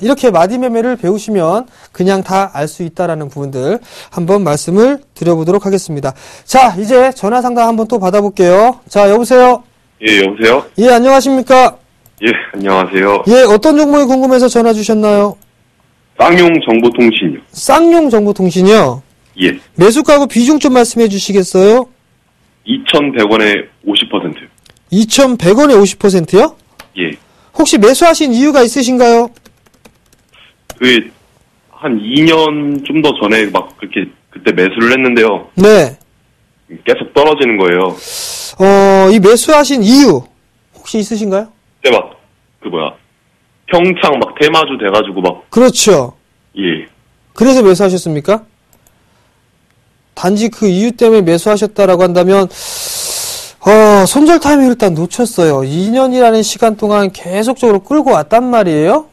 이렇게 마디 매매를 배우시면 그냥 다 알 수 있다라는 부분들 한번 말씀을 드려보도록 하겠습니다. 자, 이제 전화 상담 한번 또 받아볼게요. 자, 여보세요? 예, 여보세요? 예, 안녕하십니까? 예, 안녕하세요. 예, 어떤 종목이 궁금해서 전화 주셨나요? 쌍용 정보통신이요. 쌍용 정보통신이요? 예. 매수가하고 비중 좀 말씀해 주시겠어요? 2,100원에 50%요. 2,100원에 50%요? 예. 혹시 매수하신 이유가 있으신가요? 한 2년 좀 더 전에 막 그렇게 그때 매수를 했는데요. 네. 계속 떨어지는 거예요. 이 매수하신 이유 혹시 있으신가요? 그때 평창 막 테마주 돼가지고 막. 그렇죠. 예. 그래서 매수하셨습니까? 단지 그 이유 때문에 매수하셨다라고 한다면, 손절 타이밍을 일단 놓쳤어요. 2년이라는 시간 동안 계속적으로 끌고 왔단 말이에요.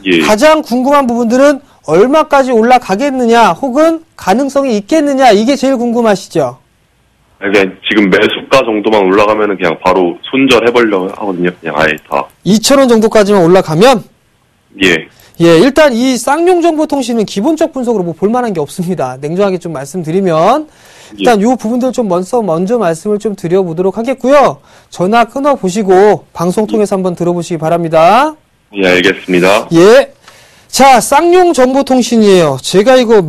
예. 가장 궁금한 부분들은 얼마까지 올라가겠느냐, 혹은 가능성이 있겠느냐, 이게 제일 궁금하시죠? 그냥 지금 매수가 정도만 올라가면은 그냥 바로 손절해버리려고 하거든요. 그냥 아예 다. 2,000원 정도까지만 올라가면? 예. 예, 일단 이 쌍용정보통신은 기본적 분석으로 뭐 볼만한 게 없습니다. 냉정하게 좀 말씀드리면 일단 요 부분들 좀 먼저 말씀을 좀 드려보도록 하겠고요. 전화 끊어보시고 방송 통해서 한번 들어보시기 바랍니다. 예, 알겠습니다. 예. 자, 쌍용정보통신이에요. 제가 이거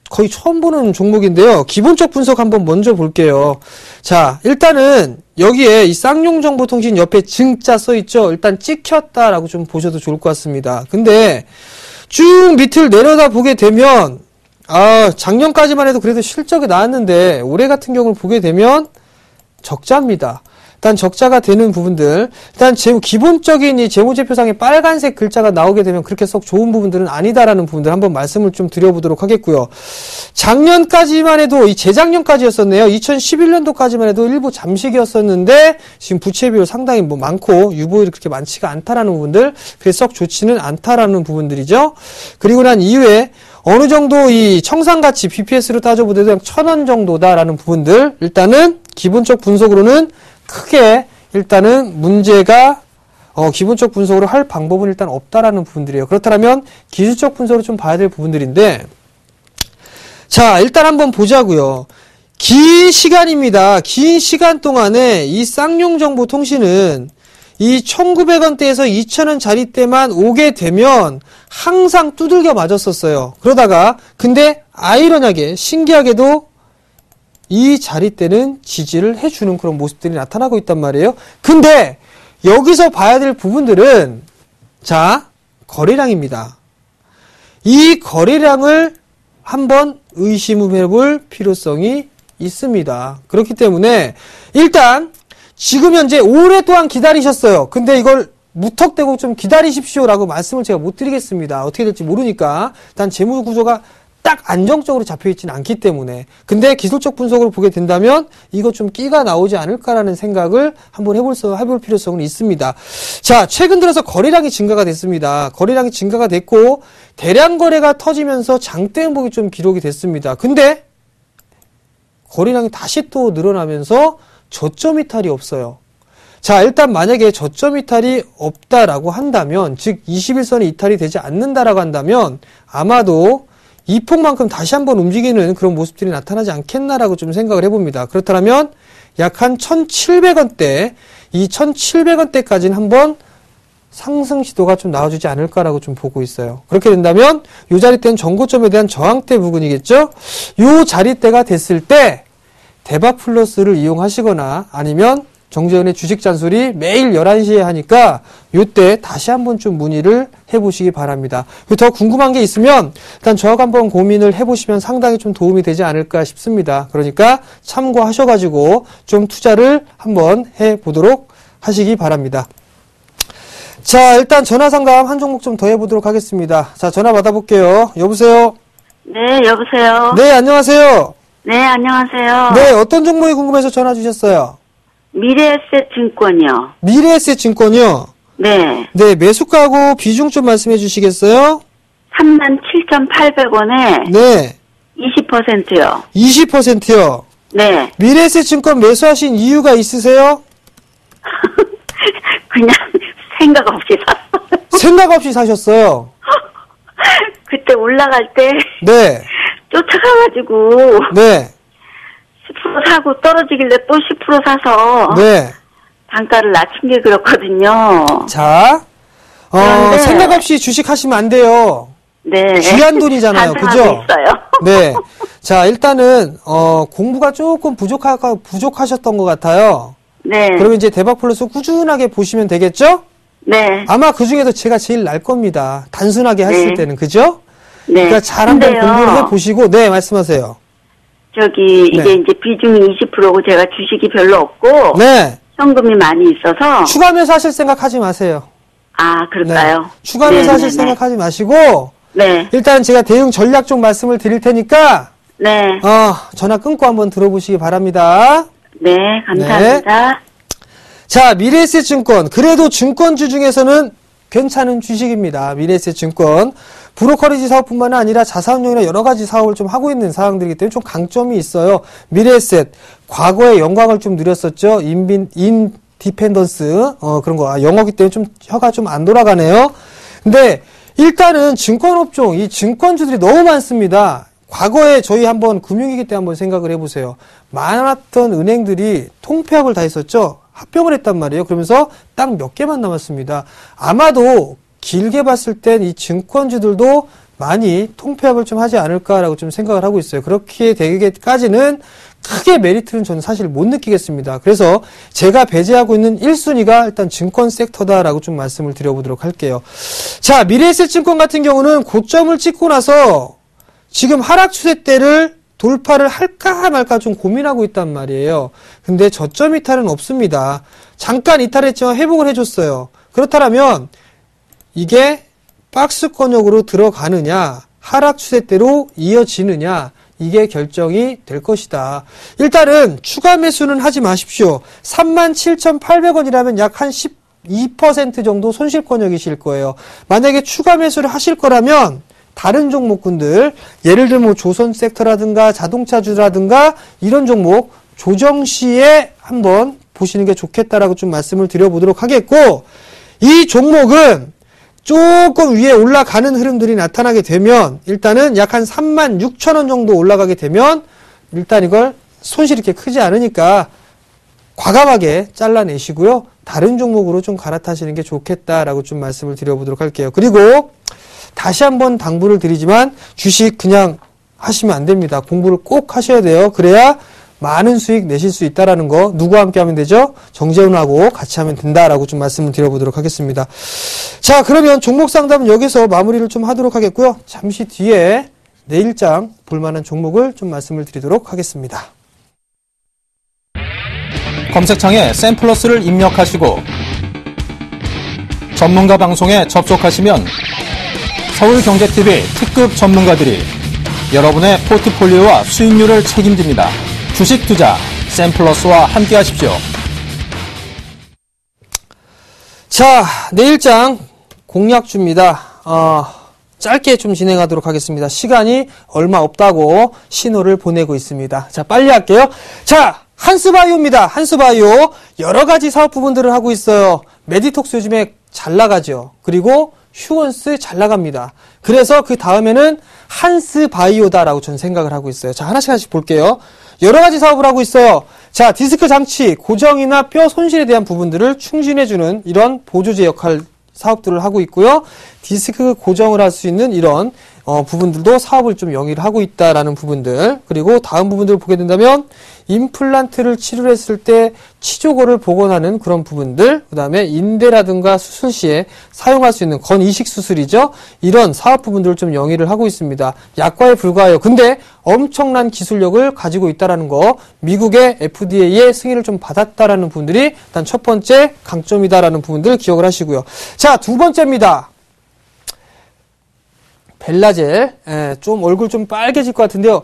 거의 처음 보는 종목인데요. 기본적 분석 한번 먼저 볼게요. 자, 일단은 여기에 이 쌍용정보통신 옆에 증자 써있죠? 일단 찍혔다라고 좀 보셔도 좋을 것 같습니다. 근데 쭉 밑을 내려다 보게 되면, 작년까지만 해도 그래도 실적이 나왔는데, 올해 같은 경우를 보게 되면 적자입니다. 일단 적자가 되는 부분들, 일단 기본적인 이 재무제표상에 빨간색 글자가 나오게 되면 그렇게 썩 좋은 부분들은 아니다라는 부분들 한번 말씀을 좀 드려보도록 하겠고요. 작년까지만 해도, 재작년까지였었네요. 2011년도까지만 해도 일부 잠식이었었는데, 지금 부채 비율 상당히 많고, 유보율이 그렇게 많지가 않다라는 부분들, 그게 썩 좋지는 않다라는 부분들이죠. 그리고 난 이후에, 어느 정도 이 청산가치 BPS로 따져보더라도 1,000원 정도다라는 부분들, 일단은 기본적 분석으로는 크게 일단은 문제가 기본적 분석으로 할 방법은 일단 없다라는 부분들이에요. 그렇다면 기술적 분석으로 좀 봐야 될 부분들인데, 자, 일단 한번 보자고요. 긴 시간입니다. 긴 시간 동안에 이 쌍용정보통신은 이 1,900원대에서 2,000원 자리대만 오게 되면 항상 두들겨 맞았었어요. 그러다가 근데 아이러니하게 신기하게도 이 자리대는 지지를 해주는 그런 모습들이 나타나고 있단 말이에요. 근데 여기서 봐야 될 부분들은, 자, 거래량입니다. 이 거래량을 한번 의심을 해볼 필요성이 있습니다. 그렇기 때문에 일단 지금 현재 오랫동안 기다리셨어요. 근데 이걸 무턱대고 좀 기다리십시오라고 말씀을 제가 못 드리겠습니다. 어떻게 될지 모르니까. 일단 재무 구조가 딱 안정적으로 잡혀있지는 않기 때문에. 근데 기술적 분석으로 보게 된다면 이거 좀 끼가 나오지 않을까라는 생각을 한번 해볼 필요성은 있습니다. 자, 최근 들어서 거래량이 증가가 됐습니다. 거래량이 증가가 됐고 대량 거래가 터지면서 장대 행복이 좀 기록이 됐습니다. 근데 거래량이 다시 또 늘어나면서 저점 이탈이 없어요. 자, 일단 만약에 저점 이탈이 없다라고 한다면, 즉 21선이 이탈이 되지 않는다라고 한다면 아마도 이 폭만큼 다시 한번 움직이는 그런 모습들이 나타나지 않겠나라고 좀 생각을 해봅니다. 그렇다면 약 한 1,700원대, 이 1,700원대까지는 한번 상승 시도가 좀 나와주지 않을까라고 좀 보고 있어요. 그렇게 된다면 이 자리대는 전고점에 대한 저항대 부분이겠죠? 이 자리대가 됐을 때 대박 플러스를 이용하시거나 아니면 정재훈의 주식 잔소리 매일 11시에 하니까 요때 다시 한번 좀 문의를 해보시기 바랍니다. 더 궁금한 게 있으면 일단 저하고 한번 고민을 해보시면 상당히 좀 도움이 되지 않을까 싶습니다. 그러니까 참고하셔가지고 좀 투자를 한번 해보도록 하시기 바랍니다. 자, 일단 전화 상담 한 종목 좀 더 해보도록 하겠습니다. 자, 전화 받아볼게요. 여보세요? 네, 여보세요? 네, 안녕하세요? 네, 안녕하세요. 네, 어떤 종목이 궁금해서 전화 주셨어요? 미래에셋 증권이요. 미래에셋 증권이요? 네. 네, 매수가하고 비중 좀 말씀해 주시겠어요? 37,800원에 네. 20%요. 20%요? 네. 미래에셋 증권 매수하신 이유가 있으세요? 그냥 생각 없이 샀어요. 생각 없이 사셨어요. 그때 올라갈 때 네. 쫓아가가지고 네. 10% 사고 떨어지길래 또 10% 사서 네. 단가를 낮춘 게 그렇거든요. 자, 그런데- 생각 없이 주식 하시면 안 돼요. 네. 귀한 돈이잖아요. 반성하고 그죠? 있어요. 네. 자, 일단은, 공부가 조금 부족하셨던 것 같아요. 네. 그러면 이제 대박 플러스 꾸준하게 보시면 되겠죠? 네. 아마 그 중에서 제가 제일 날 겁니다. 단순하게 했을 네. 때는. 그죠? 네. 그러니까 잘 한번 근데요, 공부를 해보시고, 네, 말씀하세요. 저기 네. 이게 이제 비중이 20%고 제가 주식이 별로 없고 네. 현금이 많이 있어서 추가 매수하실 생각 하지 마세요. 아 그럴까요? 네. 추가 매수하실 네네네. 생각 하지 마시고, 네. 일단 제가 대응 전략 좀 말씀을 드릴 테니까, 네. 전화 끊고 한번 들어보시기 바랍니다. 네. 감사합니다. 자, 미래에셋증권. 그래도 증권주 중에서는 괜찮은 주식입니다. 미래에셋증권. 브로커리지 사업뿐만 아니라 자산운용이나 여러 가지 사업을 좀 하고 있는 상황들이기 때문에 좀 강점이 있어요. 미래에셋. 과거에 영광을 좀 누렸었죠. 인디펜던스. 그런 거. 영어기 때문에 좀 혀가 좀 안 돌아가네요. 근데 일단은 증권업종, 이 증권주들이 너무 많습니다. 과거에 저희 한번 금융위기 때 한번 생각을 해보세요. 많았던 은행들이 통폐합을 다 했었죠. 합병을 했단 말이에요. 그러면서 딱 몇 개만 남았습니다. 아마도 길게 봤을 땐 이 증권주들도 많이 통폐합을 좀 하지 않을까라고 좀 생각을 하고 있어요. 그렇게 되기까지는 크게 메리트는 저는 사실 못 느끼겠습니다. 그래서 제가 배제하고 있는 1순위가 일단 증권 섹터다라고 좀 말씀을 드려보도록 할게요. 자, 미래에셋증권 같은 경우는 고점을 찍고 나서 지금 하락 추세대를 돌파를 할까 말까 좀 고민하고 있단 말이에요. 근데 저점 이탈은 없습니다. 잠깐 이탈했지만 회복을 해줬어요. 그렇다면 이게 박스권역으로 들어가느냐, 하락 추세대로 이어지느냐, 이게 결정이 될 것이다. 일단은 추가 매수는 하지 마십시오. 37,800원이라면 약 한 12% 정도 손실권역이실 거예요. 만약에 추가 매수를 하실 거라면 다른 종목군들, 예를 들면 조선 섹터라든가 자동차주라든가 이런 종목 조정 시에 한번 보시는 게 좋겠다라고 좀 말씀을 드려보도록 하겠고, 이 종목은 조금 위에 올라가는 흐름들이 나타나게 되면 일단은 약 한 36,000원 정도 올라가게 되면 일단 이걸 손실이 이렇게 크지 않으니까 과감하게 잘라내시고요. 다른 종목으로 좀 갈아타시는 게 좋겠다라고 좀 말씀을 드려보도록 할게요. 그리고 다시 한번 당부를 드리지만 주식 그냥 하시면 안 됩니다. 공부를 꼭 하셔야 돼요. 그래야 많은 수익 내실 수 있다라는 거. 누구와 함께 하면 되죠? 정재훈하고 같이 하면 된다라고 좀 말씀을 드려보도록 하겠습니다. 자, 그러면 종목 상담은 여기서 마무리를 좀 하도록 하겠고요. 잠시 뒤에 내일장 볼만한 종목을 좀 말씀을 드리도록 하겠습니다. 검색창에 샘플러스를 입력하시고 전문가 방송에 접속하시면 서울경제TV 특급 전문가들이 여러분의 포트폴리오와 수익률을 책임집니다. 주식 투자 샘플러스와 함께 하십시오. 자, 내일장 공략주입니다. 짧게 좀 진행하도록 하겠습니다. 시간이 얼마 없다고 신호를 보내고 있습니다. 자, 빨리 할게요. 자, 한스바이오입니다. 한스바이오. 여러 가지 사업 부분들을 하고 있어요. 메디톡스 요즘에 잘 나가죠. 그리고 휴원스 잘 나갑니다. 그래서 그 다음에는 한스바이오다라고 저는 생각을 하고 있어요. 자, 하나씩 볼게요. 여러 가지 사업을 하고 있어요. 자, 디스크 장치, 고정이나 뼈 손실에 대한 부분들을 충진해주는 이런 보조제 역할 사업들을 하고 있고요. 디스크 고정을 할 수 있는 이런 부분들도 사업을 좀 영위를 하고 있다라는 부분들. 그리고 다음 부분들을 보게 된다면 임플란트를 치료를 했을 때 치조거를 복원하는 그런 부분들. 그 다음에 인대라든가 수술 시에 사용할 수 있는 건이식 수술이죠. 이런 사업 부분들을 좀 영위를 하고 있습니다. 약과에 불과해요. 근데 엄청난 기술력을 가지고 있다라는 거, 미국의 FDA의 승인을 좀 받았다라는 부분들이 일단 첫 번째 강점이다라는 부분들 기억을 하시고요. 자, 두 번째입니다. 벨라젤. 좀 얼굴 좀 빨개질 것 같은데요.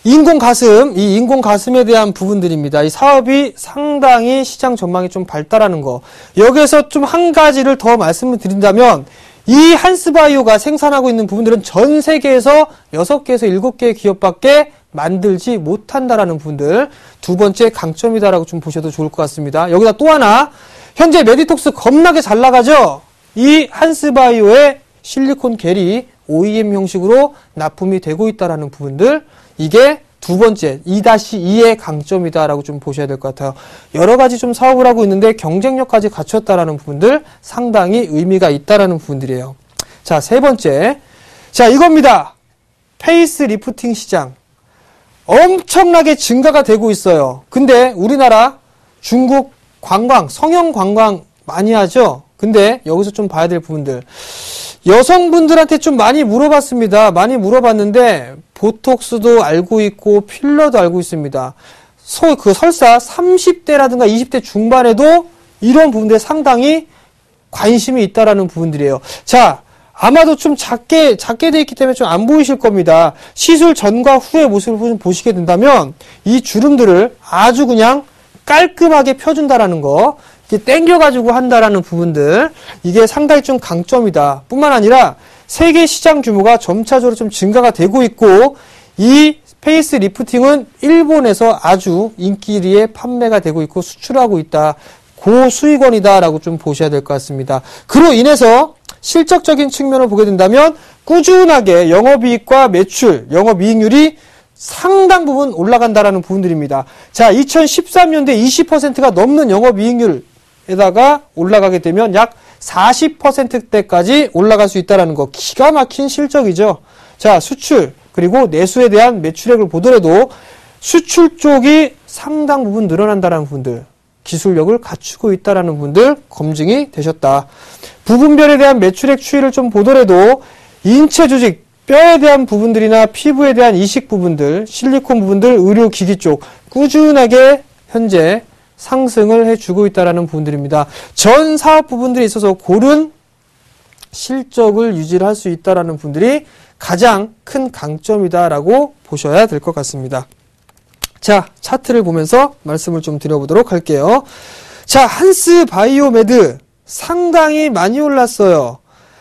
인공가슴, 이 인공가슴에 대한 부분들입니다. 이 사업이 상당히 시장 전망이 좀 발달하는 거. 여기에서 좀 한 가지를 더 말씀을 드린다면, 이 한스바이오가 생산하고 있는 부분들은 전 세계에서 6개에서 7개의 기업밖에 만들지 못한다라는 부분들. 두 번째 강점이다라고 좀 보셔도 좋을 것 같습니다. 여기다 또 하나, 현재 메디톡스 겁나게 잘 나가죠? 이 한스바이오의 실리콘 겔이 OEM 형식으로 납품이 되고 있다는 부분들, 이게 두 번째 2-2의 강점이다라고 좀 보셔야 될 것 같아요. 여러 가지 좀 사업을 하고 있는데 경쟁력까지 갖췄다라는 부분들 상당히 의미가 있다라는 부분들이에요. 자, 세 번째. 자, 이겁니다. 페이스 리프팅 시장. 엄청나게 증가가 되고 있어요. 근데 우리나라 중국 관광, 성형 관광 많이 하죠? 근데 여기서 좀 봐야 될 부분들. 여성분들한테 좀 많이 물어봤습니다. 많이 물어봤는데 보톡스도 알고 있고 필러도 알고 있습니다. 설사 30대라든가 20대 중반에도 이런 부분들에 상당히 관심이 있다라는 부분들이에요. 자, 아마도 좀 작게 돼 있기 때문에 좀 안 보이실 겁니다. 시술 전과 후의 모습을 보시게 된다면 이 주름들을 아주 그냥 깔끔하게 펴준다라는 거, 이렇게 당겨가지고 한다라는 부분들, 이게 상당히 좀 강점이다. 뿐만 아니라 세계 시장 규모가 점차적으로 좀 증가가 되고 있고, 이 페이스 리프팅은 일본에서 아주 인기리에 판매가 되고 있고 수출하고 있다. 고수익원이다라고 좀 보셔야 될 것 같습니다. 그로 인해서 실적적인 측면을 보게 된다면 꾸준하게 영업이익과 매출, 영업이익률이 상당 부분 올라간다라는 부분들입니다. 자, 2013년도에 20%가 넘는 영업이익률에다가 올라가게 되면 약 40%대까지 올라갈 수 있다는 거, 기가 막힌 실적이죠. 자, 수출 그리고 내수에 대한 매출액을 보더라도 수출 쪽이 상당 부분 늘어난다는 부분들, 기술력을 갖추고 있다는 부분들 검증이 되셨다. 부분별에 대한 매출액 추이를 좀 보더라도 인체 조직, 뼈에 대한 부분들이나 피부에 대한 이식 부분들, 실리콘 부분들, 의료기기 쪽 꾸준하게 현재 상승을 해주고 있다는 부분들입니다. 전 사업 부분들에 있어서 고른 실적을 유지를 할 수 있다는 부분들이 가장 큰 강점이다라고 보셔야 될 것 같습니다. 자, 차트를 보면서 말씀을 좀 드려보도록 할게요. 자, 한스바이오메드 상당히 많이 올랐어요.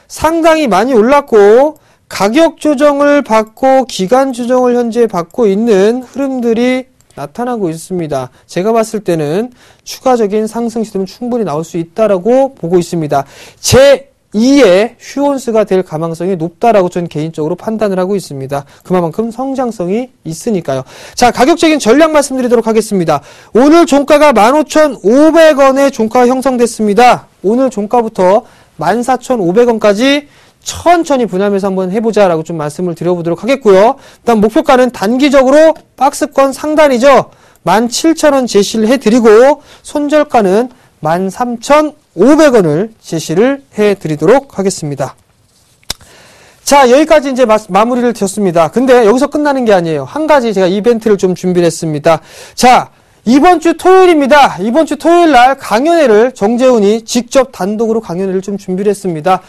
상당히 많이 올랐고 가격 조정을 받고 기간 조정을 현재 받고 있는 흐름들이 나타나고 있습니다. 제가 봤을 때는 추가적인 상승 시도는 충분히 나올 수 있다라고 보고 있습니다. 제2의 휴온스가 될 가능성이 높다라고 저는 개인적으로 판단을 하고 있습니다. 그만큼 성장성이 있으니까요. 자, 가격적인 전략 말씀드리도록 하겠습니다. 오늘 종가가 15,500원의 종가가 형성됐습니다. 오늘 종가부터 14,500원까지 천천히 분할매수 한번 해보자라고 좀 말씀을 드려보도록 하겠고요. 일단 목표가는 단기적으로 박스권 상단이죠. 17,000원 제시를 해드리고 손절가는 13,500원을 제시를 해드리도록 하겠습니다. 자, 여기까지 이제 마무리를 드렸습니다. 근데 여기서 끝나는 게 아니에요. 한 가지 제가 이벤트를 좀 준비를 했습니다. 자, 이번 주 토요일입니다. 이번 주 토요일 날 강연회를 정재훈이 직접 단독으로 강연회를 좀 준비를 했습니다.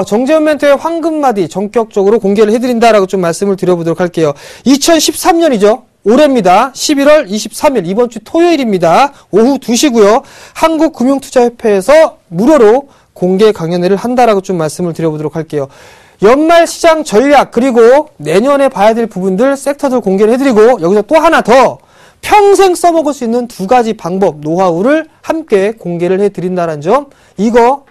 정재훈 멘토의 황금마디 전격적으로 공개를 해드린다라고 좀 말씀을 드려보도록 할게요. 2013년이죠. 올해입니다. 11월 23일 이번 주 토요일입니다. 오후 2시고요. 한국금융투자협회에서 무료로 공개 강연회를 한다라고 좀 말씀을 드려보도록 할게요. 연말 시장 전략 그리고 내년에 봐야 될 부분들 섹터들 공개를 해드리고 여기서 또 하나 더 평생 써먹을 수 있는 두 가지 방법, 노하우를 함께 공개를 해드린다는 점, 이거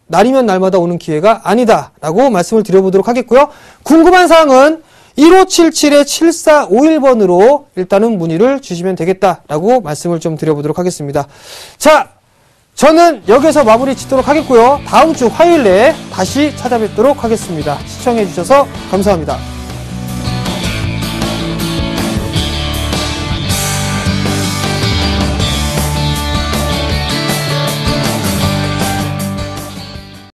날이면 날마다 오는 기회가 아니다라고 말씀을 드려보도록 하겠고요. 궁금한 사항은 1577-7451번으로 일단은 문의를 주시면 되겠다라고 말씀을 좀 드려보도록 하겠습니다. 자, 저는 여기서 마무리 짓도록 하겠고요. 다음 주 화요일에 다시 찾아뵙도록 하겠습니다. 시청해주셔서 감사합니다.